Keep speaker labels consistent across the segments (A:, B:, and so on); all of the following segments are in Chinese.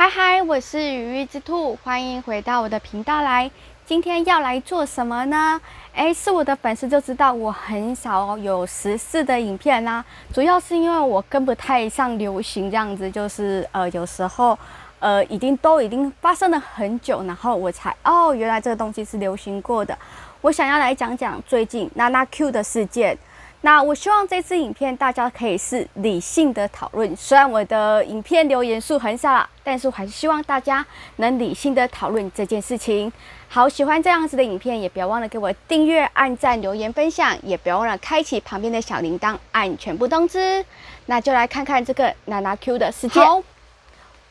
A: 嗨嗨，我是羽翼之兔，欢迎回到我的频道来。今天要来做什么呢？是我的粉丝就知道我很少有时事的影片啦，主要是因为我跟不太上流行这样子，就是有时候已经发生了很久，然后我才原来这个东西是流行过的。我想要来讲讲最近娜娜 Q 的事件。那我希望这支影片大家可以是理性的讨论，虽然我的影片留言数很少啦，但是我还是希望大家能理性的讨论这件事情。好，喜欢这样子的影片，也不要忘了给我订阅、按赞、留言、分享，也不要忘了开启旁边的小铃铛，按全部通知。那就来看看这个娜娜 Q 的事件。好，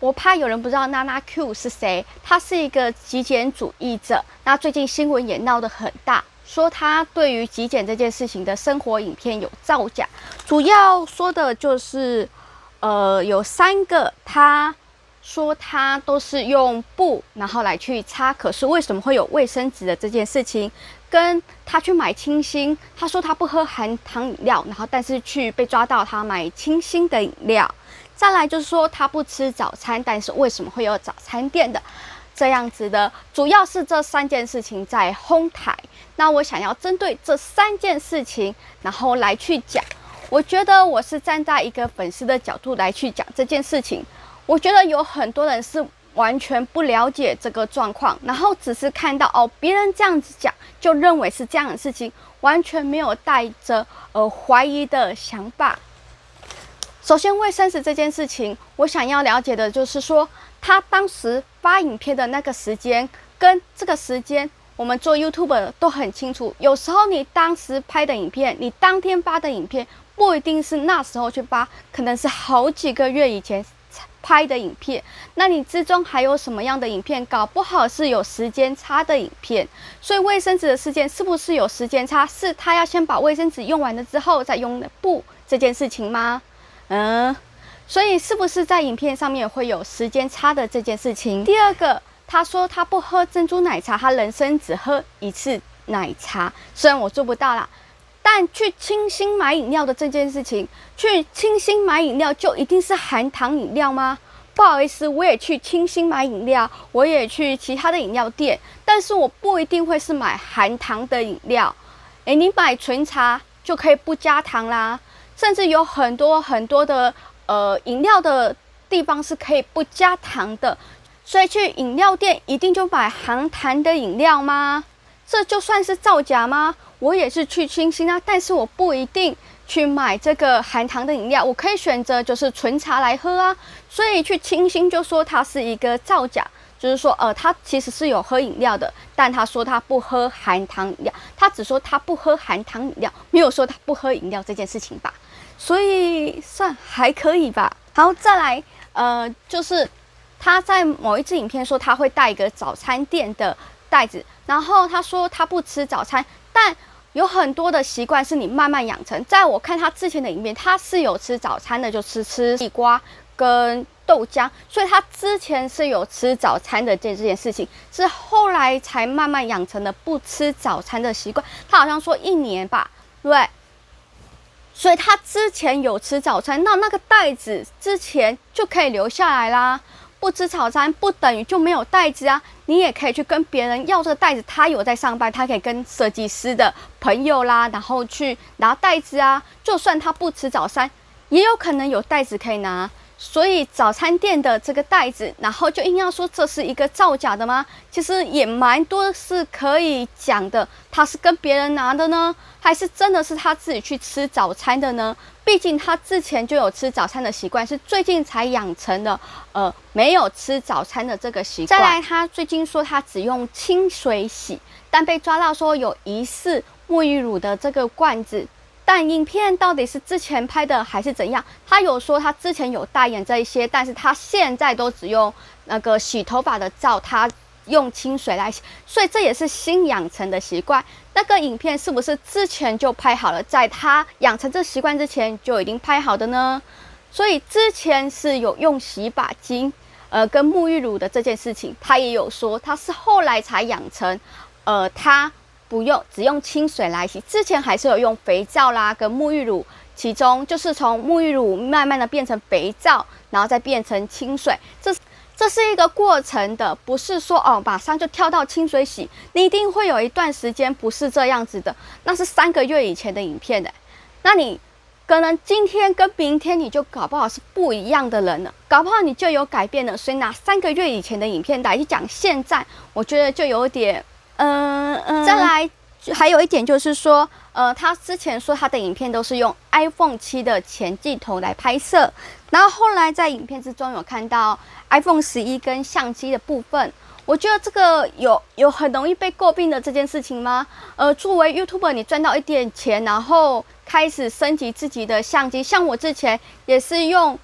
A: 我怕有人不知道娜娜 Q 是谁，她是一个极简主义者。那最近新闻也闹得很大。说他对于极简这件事情的生活影片有造假，主要说的就是，有3个，他说他都是用布然后来去擦，可是为什么会有卫生纸的这件事情，跟他去买清新，他说他不喝含糖饮料，然后但是去被抓到他买清新的饮料，再来就是说他不吃早餐，但是为什么会有早餐店的？这样子的，主要是这3件事情在哄抬。那我想要针对这3件事情，然后来去讲。我觉得我是站在一个粉丝的角度来去讲这件事情。我觉得有很多人是完全不了解这个状况，然后只是看到别人这样子讲，就认为是这样的事情，完全没有带着怀疑的想法。首先，卫生纸这件事情，我想要了解的就是说，他当时发影片的那个时间跟这个时间，我们做 YouTube 都很清楚。有时候你当时拍的影片，你当天发的影片，不一定是那时候去发，可能是好几个月以前拍的影片。那你之中还有什么样的影片，搞不好是有时间差的影片。所以卫生纸的事件是不是有时间差？是他要先把卫生纸用完了之后再用布这件事情吗？所以是不是在影片上面会有时间差的这件事情？第二个，他说他不喝珍珠奶茶，他人生只喝1次奶茶。虽然我做不到啦，但去清新买饮料的这件事情，去清新买饮料就一定是含糖饮料吗？不好意思，我也去清新买饮料，我也去其他的饮料店，但是我不一定会是买含糖的饮料。你买纯茶就可以不加糖啦。甚至有很多的饮料的地方是可以不加糖的，所以去饮料店一定就买含糖的饮料吗？这就算是造假吗？我也是去清新啊，但是我不一定去买这个含糖的饮料，我可以选择就是纯茶来喝啊。所以去清新就说它是一个造假，就是说他其实是有喝饮料的，但他说他不喝含糖饮料，他只说他不喝含糖饮料，没有说他不喝饮料这件事情吧。所以算还可以吧。好，再来，就是他在某一支影片说他会带一个早餐店的袋子，然后他说他不吃早餐，但有很多的习惯是你慢慢养成。在我看他之前的影片，他是有吃早餐的，就是吃地瓜跟豆浆，所以他之前是有吃早餐的这件事情，是后来才慢慢养成了不吃早餐的习惯。他好像说1年吧，对不对？所以他之前有吃早餐，那个袋子之前就可以留下来啦。不吃早餐不等于就没有袋子啊，你也可以去跟别人要这个袋子。他有在上班，他可以跟设计师的朋友啦，然后去拿袋子啊。就算他不吃早餐，也有可能有袋子可以拿。所以早餐店的这个袋子，然后就硬要说这是一个造假的吗？其实也蛮多是可以讲的，他是跟别人拿的呢，还是真的是他自己去吃早餐的呢？毕竟他之前就有吃早餐的习惯，是最近才养成的没有吃早餐的这个习惯。再来，他最近说他只用清水洗，但被抓到说有疑似沐浴乳的这个罐子。但影片到底是之前拍的还是怎样？他有说他之前有代言这一些，但是他现在都只用那个洗头发的皂，他用清水来洗，所以这也是新养成的习惯。那个影片是不是之前就拍好了，在他养成这习惯之前就已经拍好的呢？所以之前是有用洗发精，跟沐浴乳的这件事情，他也有说他是后来才养成，他不用只用清水来洗，之前还是有用肥皂啦跟沐浴乳，其中就是从沐浴乳慢慢的变成肥皂，然后再变成清水，这是一个过程的，不是说哦马上就跳到清水洗，你一定会有一段时间不是这样子的，那是3个月以前的影片的，那你可能今天跟明天你就搞不好是不一样的人了，搞不好你就有改变了，所以拿3个月以前的影片来去讲现在，我觉得就有点再来还有一点就是说，他之前说他的影片都是用 iPhone 7的前镜头来拍摄，然后后来在影片之中有看到 iPhone 11跟相机的部分。我觉得这个有很容易被诟病的这件事情吗？作为 YouTuber， 你赚到一点钱，然后开始升级自己的相机，像我之前也是用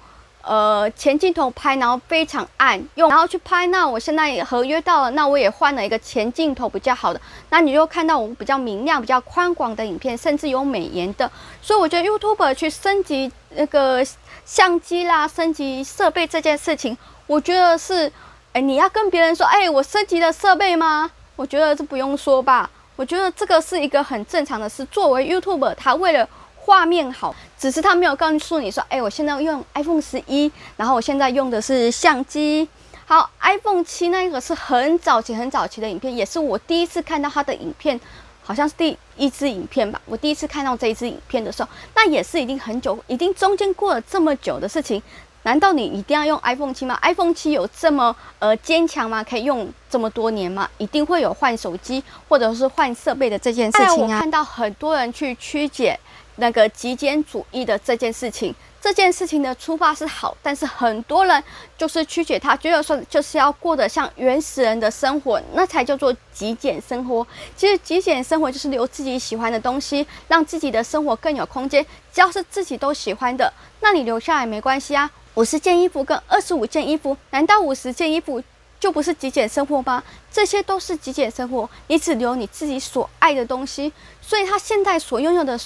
A: 前镜头拍，然后非常暗，然后去拍。那我现在也合约到了，那我也换了一个前镜头比较好的，那你就看到我比较明亮、比较宽广的影片，甚至有美颜的。所以我觉得 YouTuber 去升级那个相机啦、升级设备这件事情，我觉得是。你要跟别人说，我升级了设备吗？我觉得这不用说吧。我觉得这个是一个很正常的事。作为 YouTuber， 他为了画面好，只是他没有告诉你说，我现在用 iPhone 11，然后我现在用的是相机。好 ，iPhone 7那个是很早期的影片，也是我第一次看到他的影片，好像是第一支影片吧。我第一次看到这一支影片的时候，那也是已经很久，已经中间过了这么久的事情。难道你一定要用 iPhone 7吗 ？iPhone 7有这么坚强吗？可以用这么多年吗？一定会有换手机或者是换设备的这件事情啊。我看到很多人去曲解那个极简主义的这件事情，这件事情的出发是好，但是很多人就是曲解它，觉得说就是要过得像原始人的生活，那才叫做极简生活。其实极简生活就是留自己喜欢的东西，让自己的生活更有空间。只要是自己都喜欢的，那你留下来没关系啊。50件衣服跟25件衣服，难道50件衣服就不是极简生活吗？这些都是极简生活，你只留你自己所爱的东西。所以他现在所拥有的，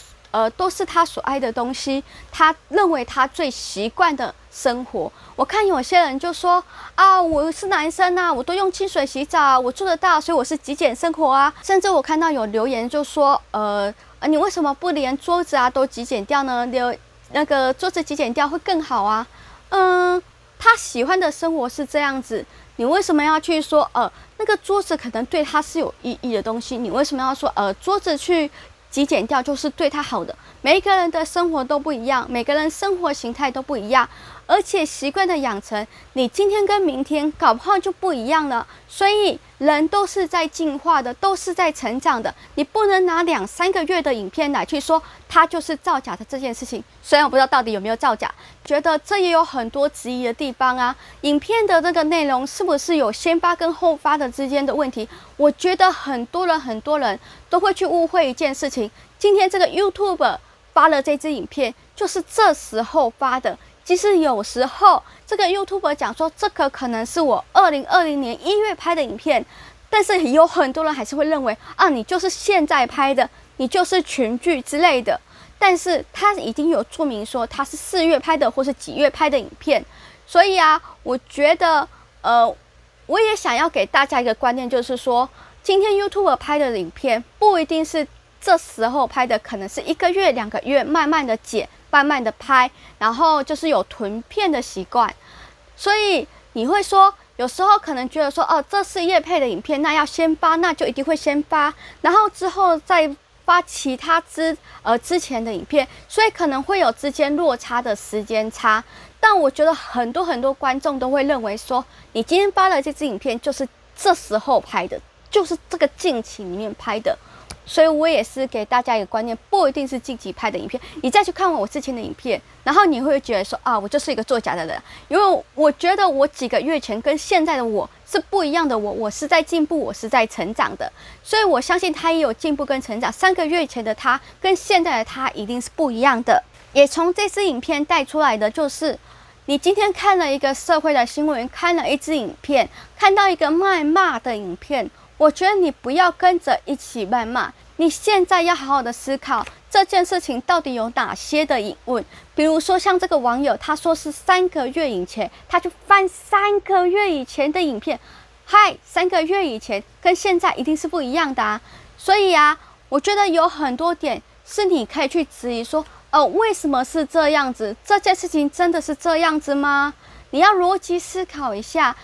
A: 都是他所爱的东西，他认为他最习惯的生活。我看有些人就说啊，我是男生啊，我都用清水洗澡，我做得到，所以我是极简生活啊。甚至我看到有留言就说，你为什么不连桌子啊都极简掉呢？那个桌子极简掉会更好啊。他喜欢的生活是这样子，你为什么要去说那个桌子可能对他是有意义的东西？你为什么要说桌子去极简掉就是对他好的？每一个人的生活都不一样，每个人生活形态都不一样，而且习惯的养成，你今天跟明天搞不好就不一样了。所以人都是在进化的，都是在成长的。你不能拿2、3个月的影片来去说它就是造假的这件事情。虽然我不知道到底有没有造假，觉得这也有很多质疑的地方啊。影片的这个内容是不是有先发跟后发的之间的问题？我觉得很多人都会去误会一件事情。今天这个 YouTuber 发了这支影片，就是这时候发的。其实有时候这个 YouTuber 讲说这个可能是我2020年1月拍的影片，但是有很多人还是会认为啊，你就是现在拍的，你就是群剧之类的。但是他已经有注明说他是4月拍的或是几月拍的影片，所以啊，我觉得我也想要给大家一个观念，就是说今天 YouTuber 拍的影片不一定是这时候拍的，可能是1个月、2个月慢慢的剪。慢慢的拍，然后就是有囤片的习惯，所以你会说，有时候可能觉得说，这是业配的影片，那要先发，那就一定会先发，然后之后再发其他之前的影片，所以可能会有之间落差的时间差。但我觉得很多观众都会认为说，你今天发了这支影片，就是这时候拍的，就是这个近期里面拍的。所以我也是给大家一个观念，不一定是近期拍的影片，你再去看我之前的影片，然后你会觉得说啊，我就是一个作假的人，因为我觉得我几个月前跟现在的我是不一样的，我是在进步，我是在成长的，所以我相信他也有进步跟成长。3个月前的他跟现在的他一定是不一样的。也从这支影片带出来的就是，你今天看了一个社会的新闻，看了一支影片，看到一个谩骂的影片。我觉得你不要跟着一起谩骂，你现在要好好的思考这件事情到底有哪些的隐问。比如说像这个网友，他说是3个月以前，他就翻3个月以前的影片，嗨，3个月以前跟现在一定是不一样的啊。所以啊，我觉得有很多点是你可以去质疑说，为什么是这样子？这件事情真的是这样子吗？你要逻辑思考一下，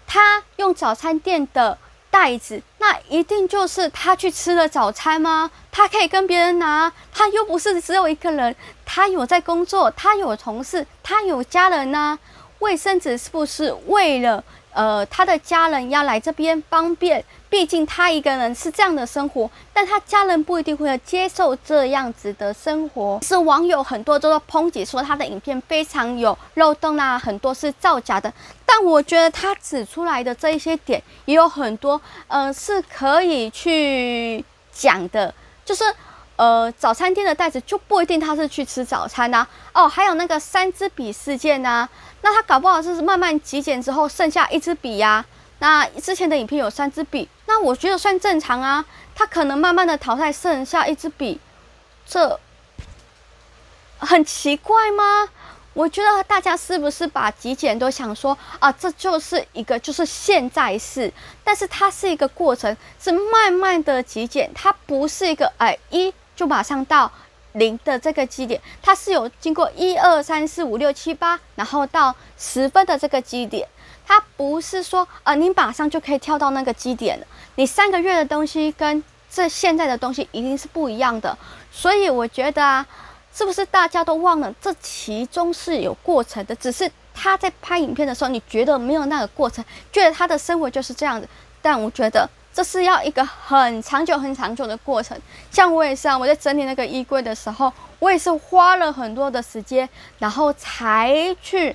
A: 他用早餐店的袋子，那一定就是他去吃了早餐吗？他可以跟别人拿，他又不是只有一个人，他有在工作，他有同事，他有家人呐。卫生纸是不是为了他的家人要来这边方便？毕竟他一个人是这样的生活，但他家人不一定会接受这样子的生活。是网友很多都在抨击说他的影片非常有漏洞啦，很多是造假的。但我觉得他指出来的这一些点也有很多是可以去讲的，就是早餐店的袋子就不一定他是去吃早餐啊。还有那个3支笔事件啊，那他搞不好是慢慢极简之后剩下1支笔呀。那之前的影片有3支笔，那我觉得算正常啊。他可能慢慢的淘汰剩下1支笔，这很奇怪吗？我觉得大家是不是把极简都想说啊，这就是一个就是现在式，但是它是一个过程，是慢慢的极简，它不是一个1就马上到0的这个基点，它是有经过1、2、3、4、5、6、7、8，然后到10分的这个基点。它不是说你马上就可以跳到那个基点了，你3个月的东西跟这现在的东西一定是不一样的。所以我觉得啊，是不是大家都忘了这其中是有过程的？只是他在拍影片的时候，你觉得没有那个过程，觉得他的生活就是这样子。但我觉得这是要一个很长久、很长久的过程。像我也是啊，我在整理那个衣柜的时候，我也是花了很多的时间，然后才去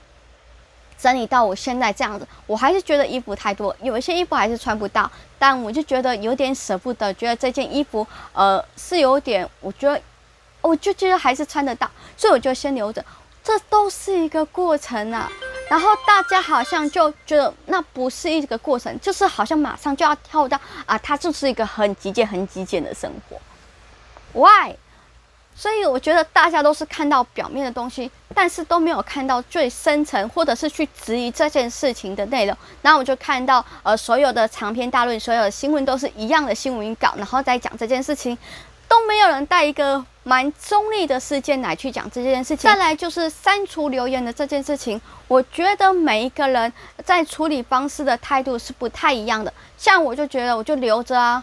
A: 整理到我现在这样子。我还是觉得衣服太多，有一些衣服还是穿不到，但我就觉得有点舍不得，觉得这件衣服是有点，我就觉得还是穿得到，所以我就先留着。这都是一个过程啊。然后大家好像就觉得那不是一个过程，就是好像马上就要跳到它就是一个很极简、很极简的生活。Why？所以我觉得大家都是看到表面的东西，但是都没有看到最深层，或者是去质疑这件事情的内容。然后我就看到所有的长篇大论，所有的新闻都是一样的新闻稿，然后再讲这件事情，都没有人带一个蛮中立的事件来去讲这件事情。再来就是删除留言的这件事情，我觉得每一个人在处理方式的态度是不太一样的。像我就觉得我就留着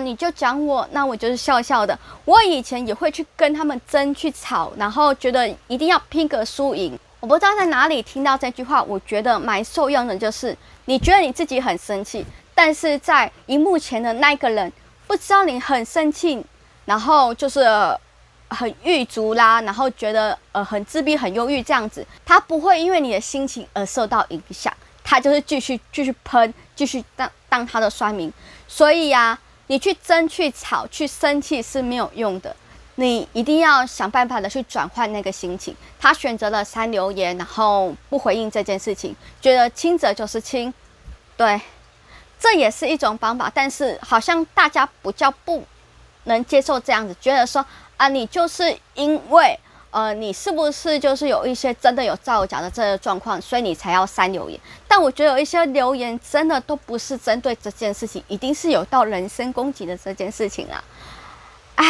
A: 你就讲我，那我就是笑笑的。我以前也会去跟他们争去吵，然后觉得一定要拼个输赢。我不知道在哪里听到这句话，我觉得蛮受用的，就是你觉得你自己很生气，但是在荧幕前的那个人不知道你很生气，然后就是很郁卒啦，然后觉得很自闭、很忧郁这样子，他不会因为你的心情而受到影响，他就是继续喷，继续当他的酸民。所以你去争、去吵、去生气是没有用的，你一定要想办法的去转换那个心情。他选择了删留言，然后不回应这件事情，觉得轻者就是轻，对，这也是一种方法。但是好像大家不能接受这样子，觉得说你就是因为你是不是就是有一些真的有造假的这个状况，所以你才要删留言？但我觉得有一些留言真的都不是针对这件事情，一定是有到人身攻击的这件事情啊！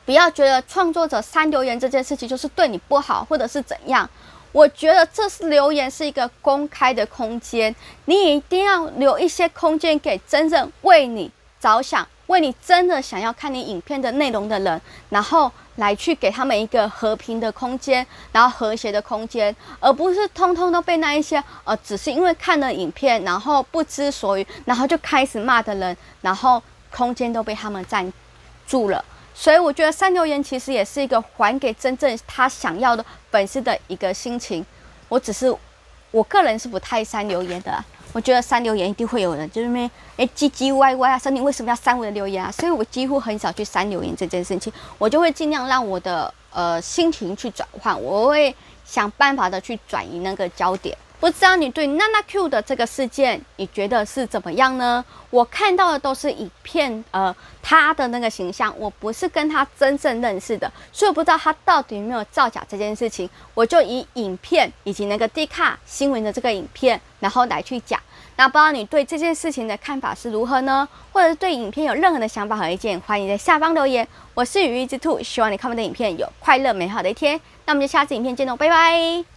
A: 不要觉得创作者删留言这件事情就是对你不好，或者是怎样。我觉得这是留言是一个公开的空间，你一定要留一些空间给真正为你着想、为你真的想要看你影片的内容的人，然后来去给他们一个和平的空间，然后和谐的空间，而不是通通都被那一些只是因为看了影片，然后不知所云，然后就开始骂的人，然后空间都被他们占住了。所以我觉得删留言其实也是一个还给真正他想要的粉丝的一个心情。我个人是不太删留言的我觉得删留言一定会有人就是唧唧歪歪说你为什么要删我的留言所以我几乎很少去删留言这件事情，我就会尽量让我的心情去转换，我会想办法的去转移那个焦点。不知道你对娜娜 Q 的这个事件，你觉得是怎么样呢？我看到的都是影片，他的那个形象，我不是跟他真正认识的，所以我不知道他到底有没有造假这件事情。我就以影片以及那个 Dcard 新闻的这个影片，然后来去讲。那不知道你对这件事情的看法是如何呢？或者是对影片有任何的想法和意见，欢迎在下方留言。我是羽翼之兔，希望你看我的影片有快乐美好的一天。那我们就下次影片见喽，拜拜。